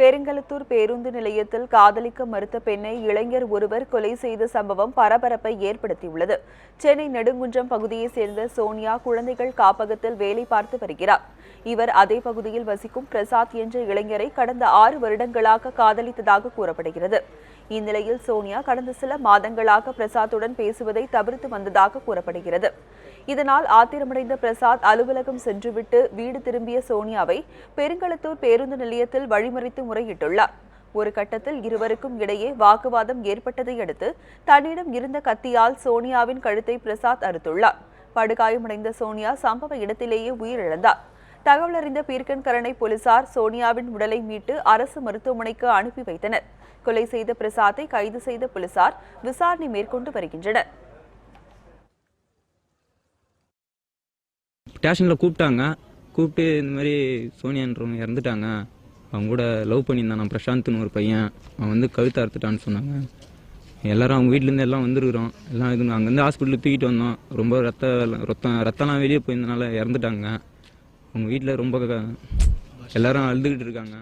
பெருங்களத்தூர் பேருந்து நிலையத்தில் காதலிக்க மறுத்த பெண்ணை இளைஞர் ஒருவர் கொலை செய்த சம்பவம் பரபரப்பை ஏற்படுத்தியுள்ளது. சென்னை நெடுங்குன்றம் பகுதியைச் சேர்ந்த சோனியா குழந்தைகள் காப்பகத்தில் வேலை பார்த்து வருகிறார். இவர் அதே பகுதியில் வசிக்கும் பிரசாத் என்ற இளைஞரை கடந்த 6 வருடங்களாக காதலித்ததாக கூறப்படுகிறது. இந்நிலையில் சோனியா கடந்த சில மாதங்களாக பிரசாத்துடன் பேசுவதை தவிர்த்து வந்ததாக கூறப்படுகிறது. இதனால் ஆத்திரமடைந்த பிரசாத் அலுவலகம் சென்றுவிட்டு வீடு திரும்பிய சோனியாவை பெருங்களத்தூர் பேருந்து நிலையத்தில் வழிமறித்து முறையிட்டுள்ளார். ஒரு கட்டத்தில் இருவருக்கும் இடையே வாக்குவாதம் ஏற்பட்டதை அடுத்து தன்னிடம் இருந்த கத்தியால் சோனியாவின் கழுத்தை பிரசாத் அறுத்துள்ளார். படுகாயமடைந்த சோனியா சம்பவ இடத்திலேயே உயிரிழந்தார். தகவல் அறிந்த பீர்க்கன்கரணை போலீசார் சோனியாவின் உடலை மீட்டு அரசு மருத்துவமனைக்கு அனுப்பி வைத்தனர். கொலை செய்த பிரசாத்தை கைது செய்த போலீசார் விசாரணை மேற்கொண்டு வருகின்றனர். ஸ்டேஷனில் கூப்பிட்டு இந்த மாதிரி சோனியான்றவங்க இறந்துட்டாங்க, அவங்க கூட லவ் பண்ணியிருந்தான் நான் பிரசாந்த்னு ஒரு பையன், அவன் கழுத்தை அறுத்துட்டான்னு சொன்னாங்க. எல்லாரும் அவங்க வீட்டிலேருந்து எல்லாம் வந்துருக்குறோம். எல்லாம் இது அங்கேருந்து ஹாஸ்பிட்டலுக்கு தூக்கிட்டு வந்தோம். ரொம்ப ரத்தம்லாம் வெளியே போயிருந்தனால இறந்துட்டாங்க. அவங்க வீட்டில் ரொம்ப எல்லாரும் அழுதுகிட்டு இருக்காங்க.